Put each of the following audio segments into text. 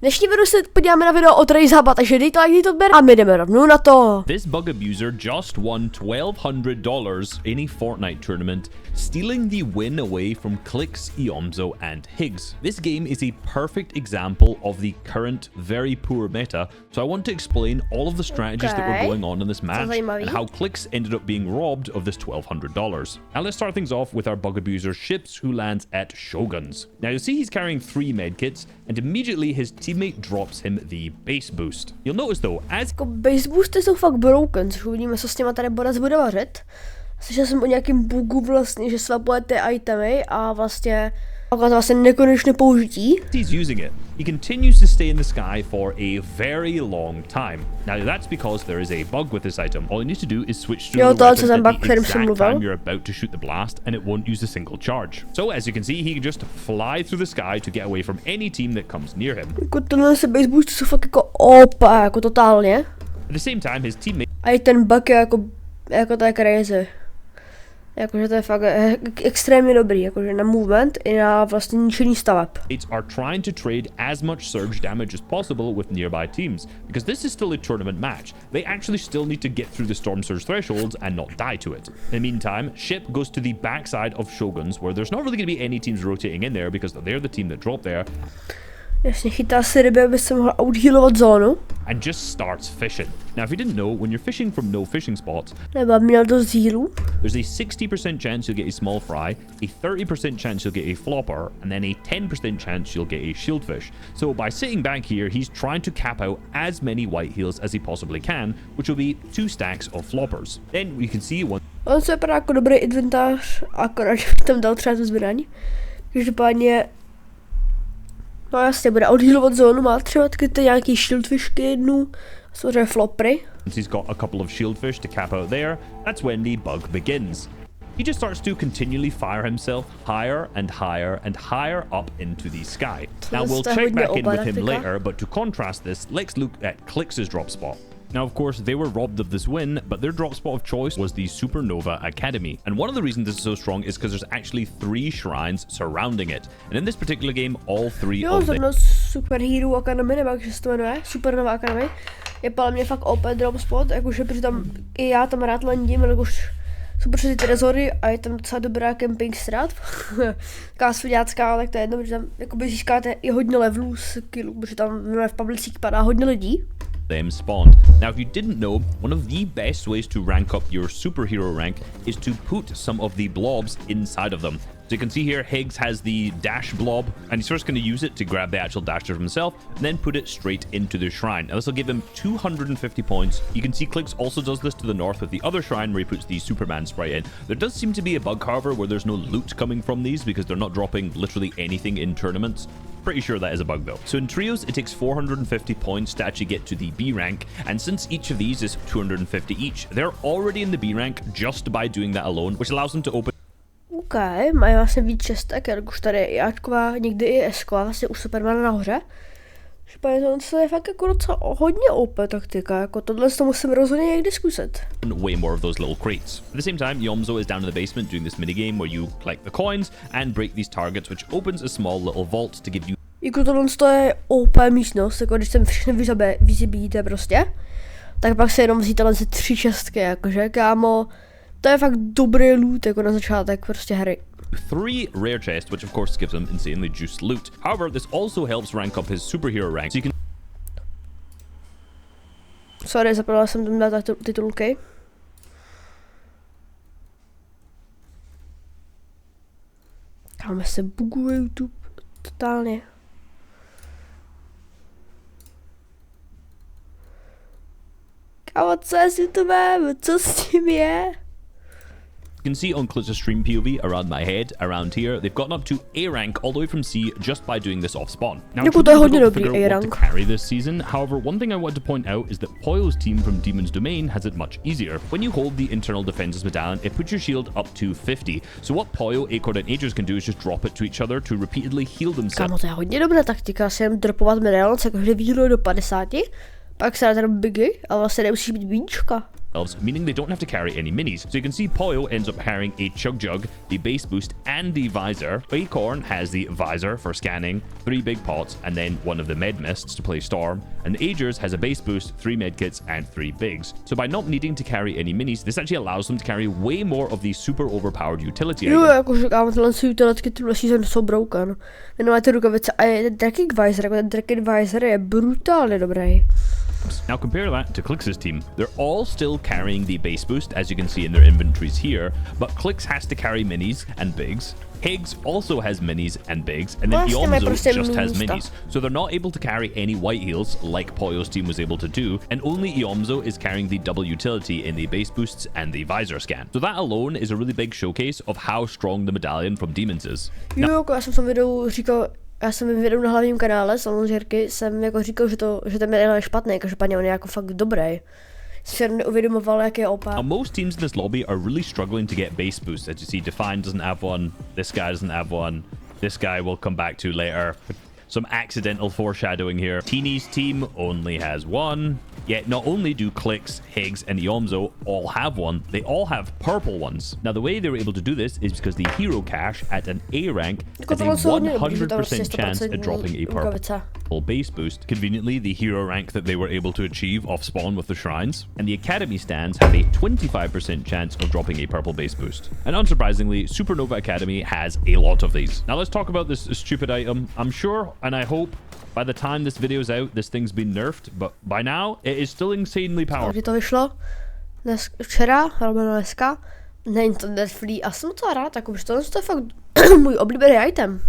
Dnešní video se podíváme na video od Reisshub, takže dejte like, dejte odběr a my jdeme rovnou na to. This bug abuser just won $1,200 in a Fortnite tournament, stealing the win away from Clixe, Yomzo, and Higgs. This game is a perfect example of the current very poor meta, so I want to explain all of the strategies that were going on in this match and how Clixe ended up being robbed of this $1,200. Now let's start things off with our bug abuser Ships, who lands at Shoguns. Now you'll see he's carrying 3 medkits, and immediately his teammate drops him the base boost. You'll notice though, as base boosty jsou fakt broken, což uvidíme, co s něma tady bude vařit. Slyšel jsem o nějakým bugu vlastně, že swapuje ty itemy a vlastně nekonečné použití. He's using it. He continues to stay in the sky for a very long time. Now that's because there is a bug with this item. All you need to do is switch to the weapon at the exact time you're about to shoot the blast, and it won't use a single charge. So as you can see, he can just fly through the sky to get away from any team that comes near him. Jako tohle se base boosty jsou fakt jako OP, jako totálně. At the same time, his teammate a i ten bug je jako to je crazy. Jakože to je fakt extrémně dobrý, jakože na movement i na vlastně ničení staveb. Are trying to trade as much surge damage as possible with nearby teams, because this is still a tournament match. They actually still need to get through the storm surge thresholds and not die to it. In the meantime, Ship goes to the backside of Shoguns, where there's not really going to be any teams rotating in there because they're the team that dropped there. Jasně, chytá si ryby, aby se mohla outhealovat zónu. And just starts fishing. Now, if you didn't know, when you're fishing from no fishing spots, měl dost healů. There's a 60% chance you'll get a small fry, a 30% chance you'll get a flopper, and then a 10% chance you'll get a shieldfish. So by sitting back here, he's trying to cap out as many white heals as he possibly can, which will be 2 stacks of floppers. Then we can see one. On se vypadá jako dobrý inventář, akorát tam dal třeba tu zbraň. Každopádně no jasně, bude odhealovat zónu, má třeba taky nějaký shieldfishky jednu, samozřejmě flopry. He's got a couple of shieldfish to cap out there. That's when the bug begins. He just starts to continually fire himself higher and higher and higher up into the sky. Now we'll check back in with him later, but to contrast this, let's look at Clixe's drop spot. Now, of course, they were robbed of this win, but their drop spot of choice was the Supernova Academy. And one of the reasons this is so strong is because there's actually 3 shrines surrounding it. And in this particular game, all 3 of them... Superhero Academy, nebo jak se to jmenuje, Supernova Academy, je podle mě fakt OP drop spot, jakože protože tam i já tam rád landím, jakož jsou prostě ty rezory a je tam docela dobrá camping strat. Taková svěďácká, tak to je jedno, protože tam jakoby získáte i hodně levelů z killu, protože tam v publicích padá hodně lidí. Them spawned. Now, if you didn't know, one of the best ways to rank up your superhero rank is to put some of the blobs inside of them. So you can see here, Higgs has the dash blob, and he's first going to use it to grab the actual dasher himself, and then put it straight into the shrine. Now, this will give him 250 points. You can see Clixe also does this to the north with the other shrine where he puts the Superman sprite in. There does seem to be a bug, however, where there's no loot coming from these because they're not dropping literally anything in tournaments. Pretty sure that is a bug though. So in trios, it takes 450 points to actually get to the B rank, and since each of these is 250 each, they're already in the B rank just by doing that alone, which allows them to open. OK, mají vlastně víc čestek, jak už tady je Ačková, někdy i Esková, vlastně už Supermana nahoře. To je fakt jako docela hodně OP taktika, jako tohle to musím rozhodně někdy zkusit. Way more of those little crates. At the same time, Yomzo is down in the basement doing this minigame where you collect the coins and break these targets, which opens a small little vault to give you. Jako tohle je OP místnost, jako když sem všechny vyzabíjíte prostě, tak pak se jenom vzít ty 3 čestky, jakože kámo, to je fakt dobrý loot jako na začátek prostě hry. 3 rare chests, which of course gives him insanely juiced loot. However, this also helps rank up his superhero rank. So you can... Sorry, zapomněla jsem tam dát titulky. Káme se buguje YouTube totálně. Kámo, co je s YouTubem? Co s tím je? You can see on Clixe's stream POV around my head, around here, they've gotten up to A rank all the way from C just by doing this off spawn. Now, it's difficult to figure out what to carry this season. However, one thing I want to point out is that Poyo's team from Demon's Domain has it much easier. When you hold the internal defenses medallion, it puts your shield up to 50. So what Poyo, Acord, and Aegis can do is just drop it to each other to repeatedly heal themselves. Kámo, to je hodně dobrá taktika, si jen dropovat medallion, se jakože výhlo do 50, pak se dá ten bigy, ale vlastně nemusíš být víčka. meaning they don't have to carry any minis. So you can see Poyo ends up carrying a Chug Jug, the base boost, and the visor. Acorn has the visor for scanning, 3 big pots, and then one of the med mists to play Storm. And the Agers has a base boost, 3 medkits, and 3 bigs. So by not needing to carry any minis, this actually allows them to carry way more of the super overpowered utility Jo, items. jako říkám, tyhle utilitky tuhle season jsou broken. Jenom ty rukavice a je ten Tracking Visor, jako ten Tracking Visor je brutálně dobrý. Now compare that to Clixe's team. They're all still carrying the base boost, as you can see in their inventories here, but Clixe has to carry minis and bigs. Higgs also has minis and bigs, and then Iomzo just has minis. So they're not able to carry any white heals like Poyo's team was able to do, and only Iomzo is carrying the double utility in the base boosts and the visor scan. So that alone is a really big showcase of how strong the medallion from Demons is. Jo, jako já jsem v tom videu říkal, já jsem v videu na hlavním kanále SalmonsJerky jsem jako říkal, že ten medal je špatný, každopádně on je jako fakt dobrý. Jsem neuvědomoval, jak je OP. Now, most teams in this lobby are really struggling to get base boosts. As you see, Defined doesn't have one, this guy doesn't have one, this guy we'll come back to later. Some accidental foreshadowing here. Teeny's team only has one. Yet not only do Clixe, Higgs, and Iomzo all have one, they all have purple ones. Now the way they were able to do this is because the hero cache at an A rank has a 100% chance at dropping a purple base boost. Conveniently, the hero rank that they were able to achieve off spawn with the shrines. And the academy stands have a 25% chance of dropping a purple base boost. And unsurprisingly, Supernova Academy has a lot of these. Now let's talk about this stupid item. I'm sure, and I hope, by the time this video's out, this thing's been nerfed, but by now, it is still insanely powerful. Kdy to vyšlo? Včera, alebo dneska. Není to free a jsem to rád, jako, to je fakt můj oblíbený item.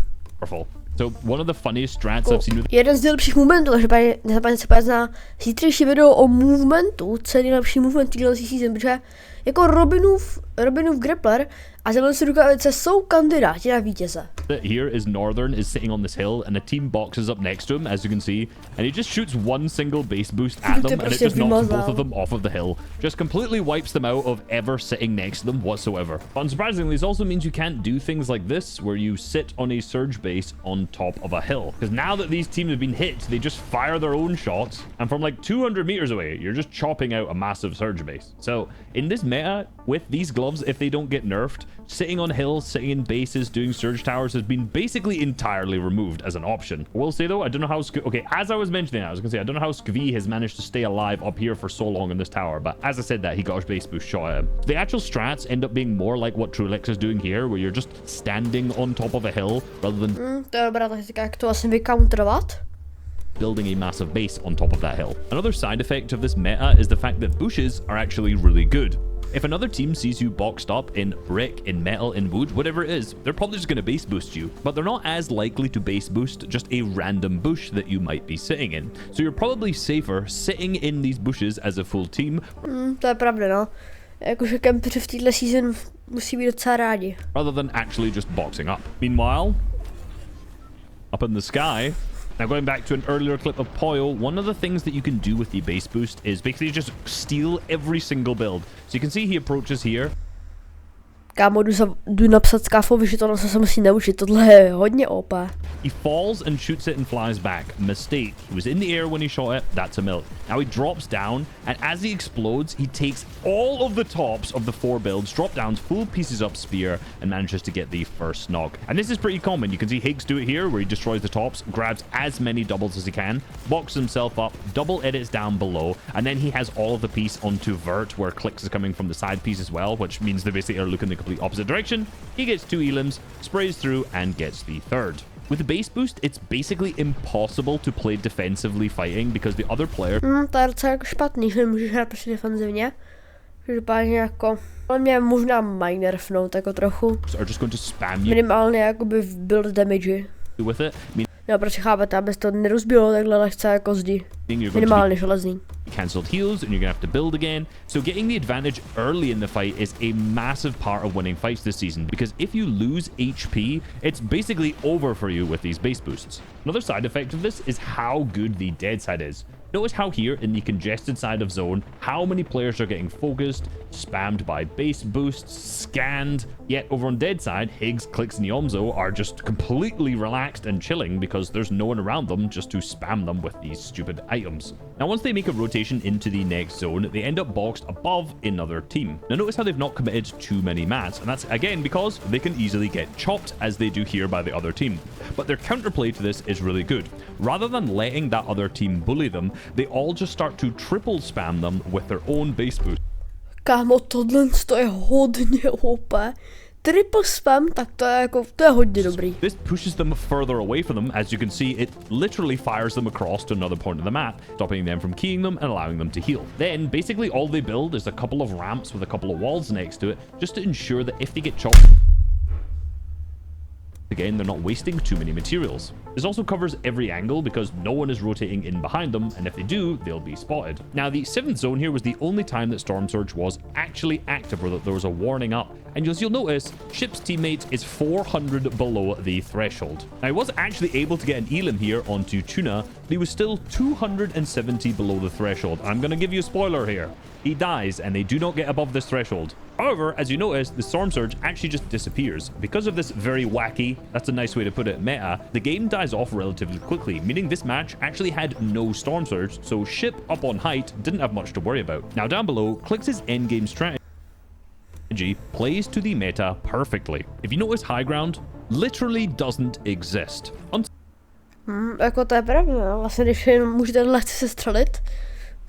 So one of the funniest strats I've seen with... Jeden z nejlepších movementů, takže nezapomeňte se podívat na zítřejší video o movementu, co je nejlepší movement týhle season, protože jako Robinův grappler a tyhle rukavice jsou kandidáti na vítěze. Here is Northern is sitting on this hill and a team boxes up next to him, as you can see, and he just shoots one single base boost at them and it just knocks both of them off of the hill. Just completely wipes them out of ever sitting next to them whatsoever. Unsurprisingly, this also means you can't do things like this where you sit on a surge base on top of a hill. Because now that these teams have been hit, they just fire their own shots, and from like 200 meters away, you're just chopping out a massive surge base. So in this meta, with these gloves, if they don't get nerfed, sitting on hills, sitting in bases, doing surge towers has been basically entirely removed as an option. I will say though, I don't know how... Okay, as I was mentioning, I was going to say, I don't know how Skvi has managed to stay alive up here for so long in this tower, but as I said that, he got his base boost shot at him. The actual strats end up being more like what Truelix is doing here, where you're just standing on top of a hill rather than... To je dobrá taktika, jak to asi vycounterovat. Building a massive base on top of that hill. Another side effect of this meta is the fact that bushes are actually really good. If another team sees you boxed up in brick, in metal, in wood, whatever it is, they're probably just going to base boost you, but they're not as likely to base boost just a random bush that you might be sitting in. So you're probably safer sitting in these bushes as a full team. To je pravda, no. Jakože kempeři v této season musí být docela rádi. Rather than actually just boxing up. Meanwhile, up in the sky... Now, going back to an earlier clip of Poyo, one of the things that you can do with the base boost is basically just steal every single build. So you can see he approaches here. Kámo, jdu napsat Skafovi, že tohle se musí naučit, tohle je hodně OP. He falls and shoots it and flies back. Mistake. He was in the air when he shot it. That's a milk. Now he drops down, and as he explodes, he takes all of the tops of the 4 builds, drop downs, full pieces up spear, and manages to get the first knock. And this is pretty common. You can see Higgs do it here, where he destroys the tops, grabs as many doubles as he can, boxes himself up, double edits down below, and then he has all of the piece onto Vert, where Clixe is coming from the side piece as well, which means they basically are looking the complete opposite direction. He gets 2 elims, sprays through, and gets the third. With the base boost, it's basically impossible to play defensively fighting because the other player... To je docela jako špatný, že nemůžeš hrát prostě defenzivně. Každopádně jako... Ale mě možná mají nerfnout jako trochu. Are just going to spam you minimálně jakoby v build damage. With it. No, protože chápete, aby to nerozbilo takhle lehce jako zdi. Minimálně železný. Cancelled heals and you're gonna have to build again. So getting the advantage early in the fight is a massive part of winning fights this season, because if you lose HP, it's basically over for you with these base boosts. Another side effect of this is how good the dead side is. Notice how here in the congested side of zone, how many players are getting focused, spammed by base boosts, scanned, yet over on dead side, Higgs, Clixe, and Yomzo are just completely relaxed and chilling because there's no one around them just to spam them with these stupid items. Now, once they make a rotation into the next zone, they end up boxed above another team. Now, notice how they've not committed too many mats, and that's again because they can easily get chopped as they do here by the other team. But their counterplay to this is really good. Rather than letting that other team bully them, they all just start to triple spam them with their own base boost. Kámo, tohle je hodně OP. Triple spam, tak to je hodně dobrý. This pushes them further away from them. As you can see, it literally fires them across to another point of the map, stopping them from keying them and allowing them to heal. Then, basically all they build is a couple of ramps with a couple of walls next to it, just to ensure that if they get chopped, again, they're not wasting too many materials. This also covers every angle because no one is rotating in behind them, and if they do, they'll be spotted. Now, the 7th zone here was the only time that Storm Surge was actually active, or that there was a warning up. And as you'll notice, Ship's teammate is 400 below the threshold. Now, he was actually able to get an Elim here onto Tuna, but he was still 270 below the threshold. I'm going to give you a spoiler here. He dies, and they do not get above this threshold. However, as you notice, the Storm Surge actually just disappears. Because of this very wacky, that's a nice way to put it, meta, the game dies off relatively quickly, meaning this match actually had no Storm Surge, so Ship up on height didn't have much to worry about. Now down below, Clixe's endgame strategy plays to the meta perfectly. If you notice, high ground literally doesn't exist. Jako to je pravda, vlastně když jen můžete lehce se střelit,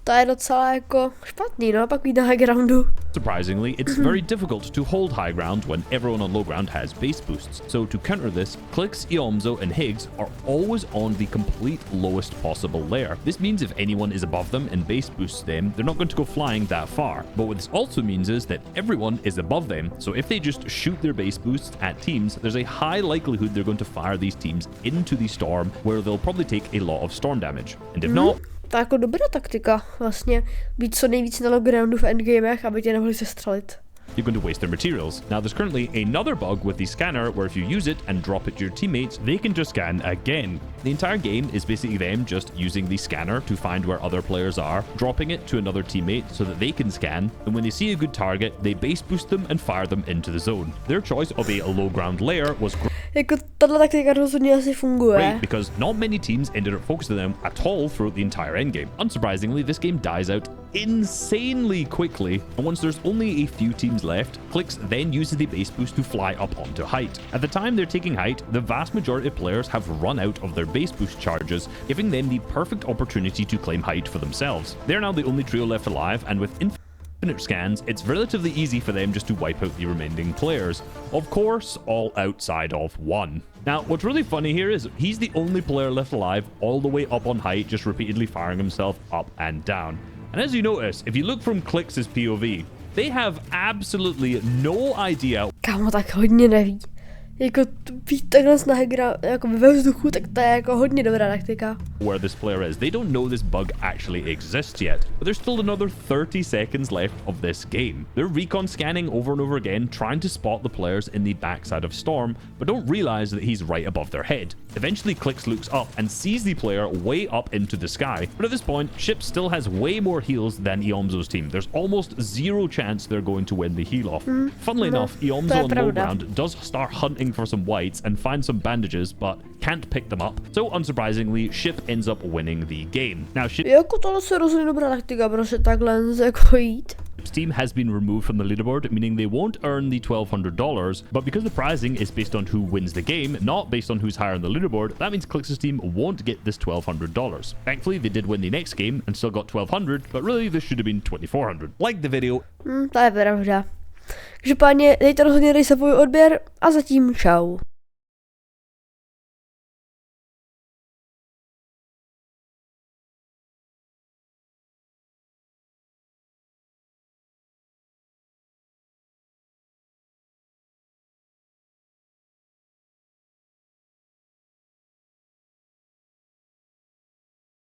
to je docela jako špatný, no, pak jít na high groundu. Surprisingly, it's very difficult to hold high ground when everyone on low ground has base boosts. So to counter this, Clixe, Yomzo, and Higgs are always on the complete lowest possible layer. This means if anyone is above them and base boosts them, they're not going to go flying that far. But what this also means is that everyone is above them. So if they just shoot their base boosts at teams, there's a high likelihood they're going to fire these teams into the storm, where they'll probably take a lot of storm damage. And if not, To je jako dobrá taktika, vlastně být co nejvíc na low groundu v endgamech, aby tě nemohli sestřelit. you're going to waste their materials. Now, there's currently another bug with the scanner where if you use it and drop it to your teammates, they can just scan again. The entire game is basically them just using the scanner to find where other players are, dropping it to another teammate so that they can scan, and when they see a good target, they base boost them and fire them into the zone. Their choice of a low ground layer was Jako tato taktika rozhodně asi funguje. great because not many teams ended up focusing them at all throughout the entire endgame. Unsurprisingly, this game dies out insanely quickly, and once there's only a few teams left, Clixe then uses the base boost to fly up onto height. At the time they're taking height, the vast majority of players have run out of their base boost charges, giving them the perfect opportunity to claim height for themselves. They're now the only trio left alive, and with infinite scans, it's relatively easy for them just to wipe out the remaining players. Of course, all outside of one. Now, what's really funny here is he's the only player left alive all the way up on height, just repeatedly firing himself up and down. And as you notice, if you look from Clixe's POV, they have absolutely no idea. Kámo, tak hodně neví. Jako být takhle jako ve vzduchu, tak to je jako hodně dobrá taktika. Where this player is. They don't know this bug actually exists yet. But there's still another 30 seconds left of this game. They're recon scanning over and over again, trying to spot the players in the backside of Storm, but don't realize that he's right above their head. Eventually, Clixe looks up and sees the player way up into the sky. But at this point, Ship still has way more heals than Yomzo's team. There's almost zero chance they're going to win the heal off. Funnily enough, Yomzo on low ground does start hunting for some whites and find some bandages, but can't pick them up. So unsurprisingly, Ship ends up winning the game. Now, Jako tohle je rozhodně dobrá taktika, prostě takhle jako jít. Ship's team has been removed from the leaderboard, meaning they won't earn the $1,200, but because the prizing is based on who wins the game, not based on who's higher on the leaderboard, that means Clixe's team won't get this $1,200. Thankfully, they did win the next game and still got $1,200, but really this should have been $2,400. Like the video. To je pravda. Každopádně dejte rozhodně Reisshubovi odběr a zatím čau.